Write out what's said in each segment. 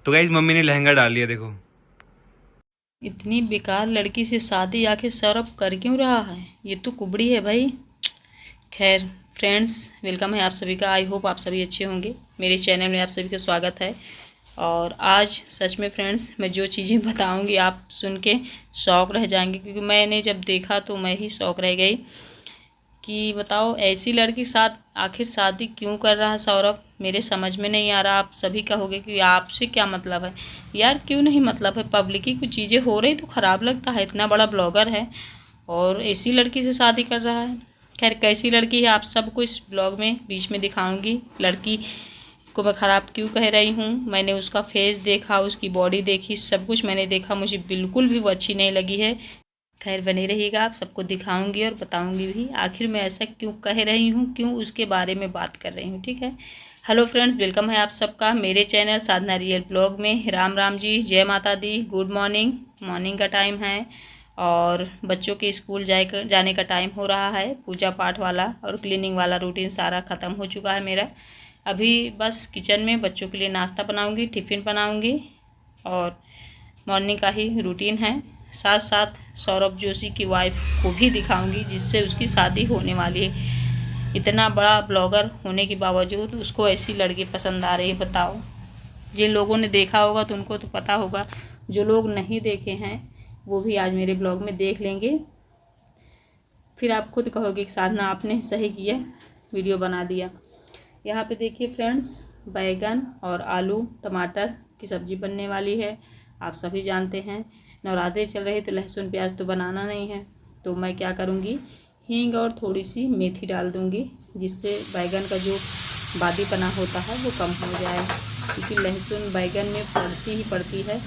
तो guys mummy ने लहंगा डाल लिया, देखो। इतनी बेकार लड़की से शादी आखिर सौरभ कर क्यों रहा है? ये तो कुबड़ी है भाई। खैर फ्रेंड्स, वेलकम है आप सभी का। आई होप आप सभी अच्छे होंगे। मेरे चैनल में आप सभी का स्वागत है। और आज सच में फ्रेंड्स, मैं जो चीज़ें बताऊंगी आप सुन के शौक रह जाएंगे, क्योंकि मैंने जब देखा तो मैं ही शौक रह गई कि बताओ ऐसी लड़की के साथ आखिर शादी क्यों कर रहा है सौरभ। मेरे समझ में नहीं आ रहा। आप सभी कहोगे कि आपसे क्या मतलब है यार। क्यों नहीं मतलब है, पब्लिक की कुछ चीज़ें हो रही तो ख़राब लगता है। इतना बड़ा ब्लॉगर है और ऐसी लड़की से शादी कर रहा है। खैर कैसी लड़की है आप सबको इस ब्लॉग में बीच में दिखाऊंगी। लड़की को मैं ख़राब क्यों कह रही हूँ, मैंने उसका फेस देखा, उसकी बॉडी देखी, सब कुछ मैंने देखा, मुझे बिल्कुल भी वो अच्छी नहीं लगी है। खैर बने रहिएगा, आप सबको दिखाऊंगी और बताऊंगी भी आखिर मैं ऐसा क्यों कह रही हूँ, क्यों उसके बारे में बात कर रही हूँ। ठीक है। हेलो फ्रेंड्स, वेलकम है आप सबका मेरे चैनल साधना रियल ब्लॉग में। राम राम जी, जय माता दी, गुड मॉर्निंग। मॉर्निंग का टाइम है और बच्चों के स्कूल जाने का टाइम हो रहा है। पूजा पाठ वाला और क्लीनिंग वाला रूटीन सारा ख़त्म हो चुका है मेरा। अभी बस किचन में बच्चों के लिए नाश्ता बनाऊंगी, टिफ़िन बनाऊंगी और मॉर्निंग का ही रूटीन है। साथ साथ सौरभ जोशी की वाइफ को भी दिखाऊंगी जिससे उसकी शादी होने वाली है। इतना बड़ा ब्लॉगर होने के बावजूद उसको ऐसी लड़की पसंद आ रही है, बताओ। जिन लोगों ने देखा होगा तो उनको तो पता होगा, जो लोग नहीं देखे हैं वो भी आज मेरे ब्लॉग में देख लेंगे। फिर आप खुद कहोगे कि साधना आपने सही किया, वीडियो बना दिया। यहाँ पे देखिए फ्रेंड्स, बैगन और आलू टमाटर की सब्ज़ी बनने वाली है। आप सभी जानते हैं नवरात्रि चल रही तो लहसुन प्याज तो बनाना नहीं है, तो मैं क्या करूँगी, हींग और थोड़ी सी मेथी डाल दूँगी जिससे बैगन का जो बादीपना होता है वो कम हो जाए। क्योंकि लहसुन बैगन में पड़ती है,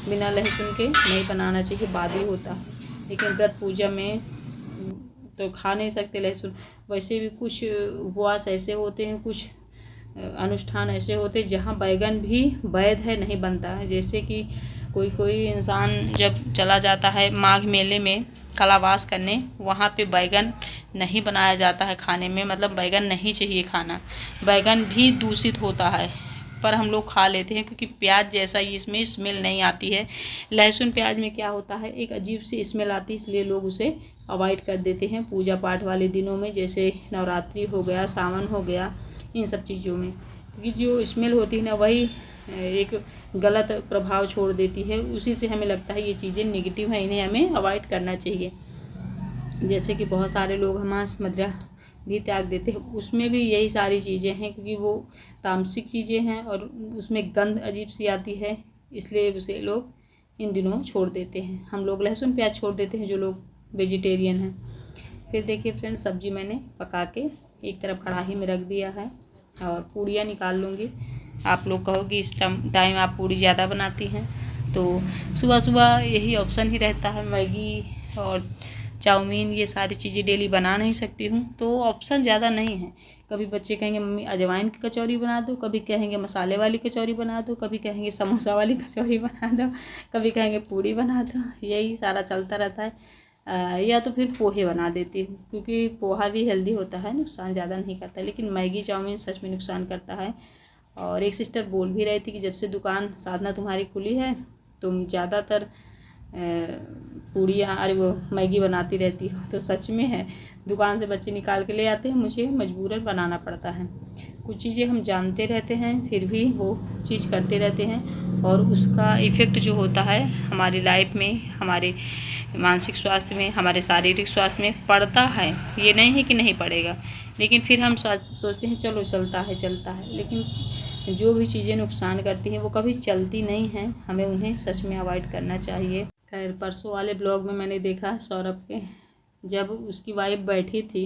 बिना लहसुन के नहीं बनाना चाहिए, बादी होता है। लेकिन व्रत पूजा में तो खा नहीं सकते लहसुन। वैसे भी कुछ उपवास ऐसे होते हैं, कुछ अनुष्ठान ऐसे होते हैं जहाँ बैगन भी वैध है, नहीं बनता है। जैसे कि कोई इंसान जब चला जाता है माघ मेले में कलावास करने, वहाँ पे बैगन नहीं बनाया जाता है खाने में, मतलब बैगन नहीं चाहिए खाना। बैगन भी दूषित होता है पर हम लोग खा लेते हैं क्योंकि प्याज जैसा ही इसमें स्मेल नहीं आती है। लहसुन प्याज में क्या होता है, एक अजीब सी स्मेल आती है, इसलिए लोग उसे अवॉइड कर देते हैं पूजा पाठ वाले दिनों में, जैसे नवरात्रि हो गया, सावन हो गया, इन सब चीज़ों में। क्योंकि जो स्मेल होती है ना, वही एक गलत प्रभाव छोड़ देती है। उसी से हमें लगता है ये चीज़ें नेगेटिव हैं, इन्हें हमें अवॉइड करना चाहिए। जैसे कि बहुत सारे लोग मांस मदिरा भी त्याग देते हैं, उसमें भी यही सारी चीज़ें हैं, क्योंकि वो तामसिक चीज़ें हैं और उसमें गंध अजीब सी आती है, इसलिए उसे लोग इन दिनों छोड़ देते हैं। हम लोग लहसुन प्याज छोड़ देते हैं जो लोग वेजिटेरियन हैं। फिर देखिए फ्रेंड्स, सब्जी मैंने पका के एक तरफ कढ़ाई में रख दिया है और पूड़ियाँ निकाल लूँगी। आप लोग कहो कि इस टाइम आप पूड़ी ज़्यादा बनाती हैं, तो सुबह सुबह यही ऑप्शन ही रहता है। मैगी और चाउमीन ये सारी चीज़ें डेली बना नहीं सकती हूँ, तो ऑप्शन ज़्यादा नहीं है। कभी बच्चे कहेंगे मम्मी अजवाइन की कचौरी बना दो, कभी कहेंगे मसाले वाली कचौरी बना दो, कभी कहेंगे समोसा वाली कचौरी बना दो, कभी कहेंगे पूड़ी बना दो। यही सारा चलता रहता है। या तो फिर पोहे बना देती हूँ, क्योंकि पोहा भी हेल्दी होता है, नुकसान ज़्यादा नहीं करता। लेकिन मैगी चाउमीन सच में नुकसान करता है। और एक सिस्टर बोल भी रही थी कि जब से दुकान साधना तुम्हारी खुली है तुम ज़्यादातर पूड़ियाँ, अरे वो मैगी बनाती रहती हो। तो सच में है, दुकान से बच्चे निकाल के ले आते हैं, मुझे मजबूरन बनाना पड़ता है। कुछ चीज़ें हम जानते रहते हैं फिर भी वो चीज़ करते रहते हैं और उसका इफ़ेक्ट जो होता है हमारी लाइफ में, हमारे मानसिक स्वास्थ्य में, हमारे शारीरिक स्वास्थ्य में पड़ता है। ये नहीं है कि नहीं पड़ेगा, लेकिन फिर हम सोचते हैं चलो चलता है, लेकिन जो भी चीज़ें नुकसान करती हैं वो कभी चलती नहीं हैं, हमें उन्हें सच में अवॉइड करना चाहिए। खैर परसों वाले ब्लॉग में मैंने देखा सौरभ के, जब उसकी वाइफ बैठी थी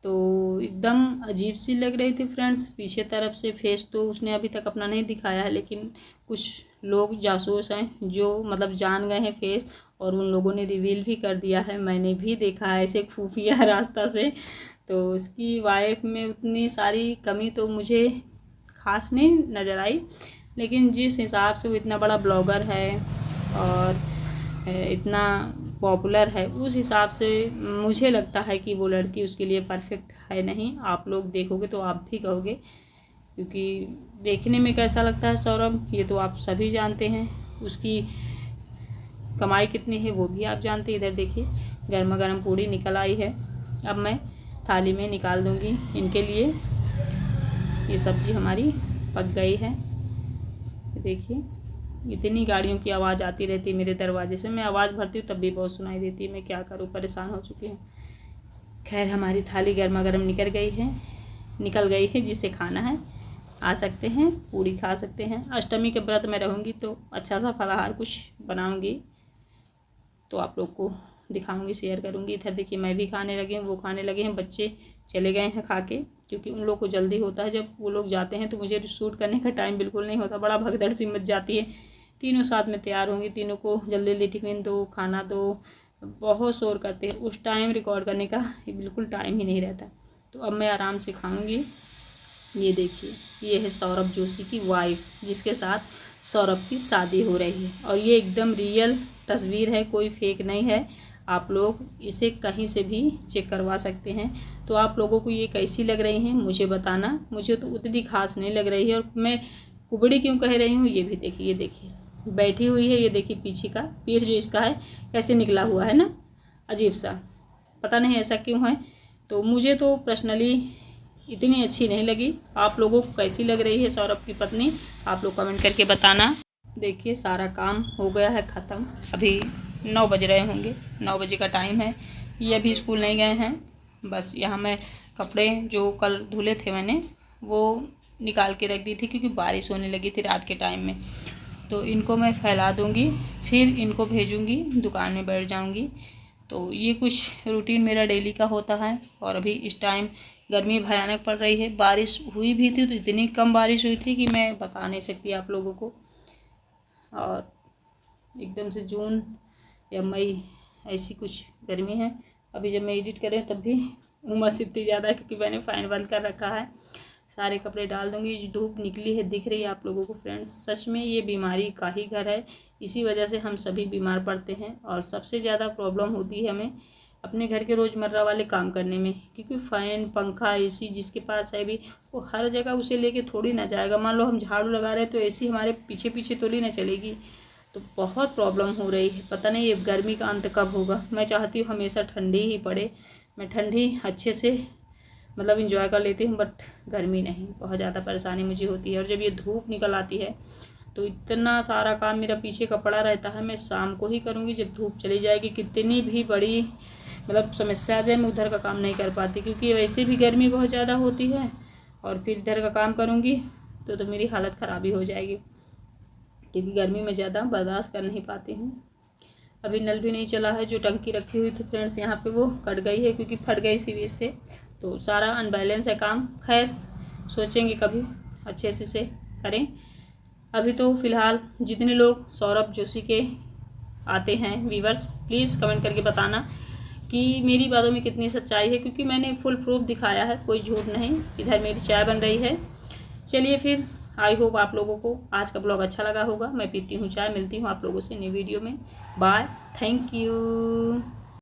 तो एकदम अजीब सी लग रही थी फ्रेंड्स। पीछे तरफ से फेस तो उसने अभी तक अपना नहीं दिखाया है, लेकिन कुछ लोग जासूस हैं जो मतलब जान गए हैं फेस, और उन लोगों ने रिवील भी कर दिया है। मैंने भी देखा है ऐसे खुफिया रास्ता से। तो उसकी वाइफ में उतनी सारी कमी तो मुझे खास नहीं नज़र आई, लेकिन जिस हिसाब से वो इतना बड़ा ब्लॉगर है और इतना पॉपुलर है, उस हिसाब से मुझे लगता है कि वो लड़की उसके लिए परफेक्ट है नहीं। आप लोग देखोगे तो आप भी कहोगे क्योंकि देखने में कैसा लगता है सौरभ ये तो आप सभी जानते हैं, उसकी कमाई कितनी है वो भी आप जानते हैं। इधर देखिए गर्मा गर्म पूड़ी निकल आई है। अब मैं थाली में निकाल दूंगी इनके लिए। ये सब्जी हमारी पक गई है। देखिए इतनी गाड़ियों की आवाज़ आती रहती है मेरे दरवाजे से, मैं आवाज़ भरती हूँ तब भी बहुत सुनाई देती है। मैं क्या करूँ, परेशान हो चुकी हूँ। खैर हमारी थाली गर्मा गर्म निकल गई है। जिसे खाना है आ सकते हैं, पूड़ी खा सकते हैं। अष्टमी के व्रत में रहूँगी तो अच्छा सा फलाहार कुछ बनाऊँगी तो आप लोग को दिखाऊंगी, शेयर करूंगी। इधर देखिए मैं भी खाने लगी हूँ, वो खाने लगे हैं, बच्चे चले गए हैं खा के, क्योंकि उन लोग को जल्दी होता है। जब वो लोग जाते हैं तो मुझे शूट करने का टाइम बिल्कुल नहीं होता, बड़ा भगदड़ सी मच जाती है। तीनों साथ में तैयार होंगी, तीनों को जल्दी जल्दी टिफिन दो, खाना दो, बहुत शोर करते हैं। उस टाइम रिकॉर्ड करने का बिल्कुल टाइम ही नहीं रहता। तो अब मैं आराम से खाऊँगी। ये देखिए ये है सौरभ जोशी की वाइफ, जिसके साथ सौरभ की शादी हो रही है। और ये एकदम रियल तस्वीर है, कोई फेक नहीं है। आप लोग इसे कहीं से भी चेक करवा सकते हैं। तो आप लोगों को ये कैसी लग रही हैं मुझे बताना। मुझे तो उतनी खास नहीं लग रही है। और मैं कुबड़ी क्यों कह रही हूँ ये भी देखिए। ये देखिए बैठी हुई है, ये देखिए पीछे का पीठ जो इसका है कैसे निकला हुआ है ना, अजीब सा, पता नहीं ऐसा क्यों है। तो मुझे तो पर्सनली इतनी अच्छी नहीं लगी। आप लोगों को कैसी लग रही है सौरभ की पत्नी, आप लोग कमेंट करके बताना। देखिए सारा काम हो गया है ख़त्म। अभी 9 बज रहे होंगे, 9 बजे का टाइम है। ये अभी स्कूल नहीं गए हैं। बस यहाँ मैं कपड़े जो कल धुले थे मैंने वो निकाल के रख दी थी, क्योंकि बारिश होने लगी थी रात के टाइम में। तो इनको मैं फैला दूँगी, फिर इनको भेजूँगी, दुकान में बैठ जाऊँगी। तो ये कुछ रूटीन मेरा डेली का होता है। और अभी इस टाइम गर्मी भयानक पड़ रही है। बारिश हुई भी थी तो इतनी कम बारिश हुई थी कि मैं बता नहीं सकती आप लोगों को। और एकदम से जून या मई ऐसी कुछ गर्मी है। अभी जब मैं एडिट करें तब भी उमस इतनी ज़्यादा है, क्योंकि मैंने फ़ैन बंद कर रखा है। सारे कपड़े डाल दूँगी। जो धूप निकली है दिख रही है आप लोगों को फ्रेंड्स। सच में ये बीमारी का ही घर है, इसी वजह से हम सभी बीमार पड़ते हैं। और सबसे ज़्यादा प्रॉब्लम होती है हमें अपने घर के रोज़मर्रा वाले काम करने में, क्योंकि फ़ैन पंखा एसी जिसके पास है भी वो हर जगह उसे लेके थोड़ी ना जाएगा। मान लो हम झाड़ू लगा रहे हैं तो एसी हमारे पीछे पीछे थोड़ी ना चलेगी। तो बहुत प्रॉब्लम हो रही है। पता नहीं ये गर्मी का अंत कब होगा। मैं चाहती हूँ हमेशा ठंडी ही पड़े, मैं ठंडी अच्छे से मतलब इंजॉय कर लेती हूँ, बट गर्मी नहीं, बहुत ज़्यादा परेशानी मुझे होती है। और जब ये धूप निकल आती है तो इतना सारा काम मेरा पीछे का पड़ा रहता है। मैं शाम को ही करूँगी जब धूप चली जाएगी। कितनी भी बड़ी मतलब समस्या आ जाए मैं उधर का काम नहीं कर पाती, क्योंकि वैसे भी गर्मी बहुत ज़्यादा होती है। और फिर इधर का काम करूँगी तो मेरी हालत ख़राब ही हो जाएगी, क्योंकि गर्मी में ज़्यादा बर्दाश्त कर नहीं पाती हूँ। अभी नल भी नहीं चला है। जो टंकी रखी हुई थी फ्रेंड्स यहाँ पे वो कट गई है, क्योंकि फट गई सीरीज से। तो सारा अनबैलेंस है काम। खैर सोचेंगे कभी अच्छे से करें। अभी तो फ़िलहाल जितने लोग सौरभ जोशी के आते हैं व्यूवर्स, प्लीज़ कमेंट करके बताना कि मेरी बातों में कितनी सच्चाई है, क्योंकि मैंने फुल प्रूफ दिखाया है, कोई झूठ नहीं। इधर मेरी चाय बन रही है। चलिए फिर, आई होप आप लोगों को आज का ब्लॉग अच्छा लगा होगा। मैं पीती हूँ चाय, मिलती हूँ आप लोगों से नई वीडियो में। Bye, thank you.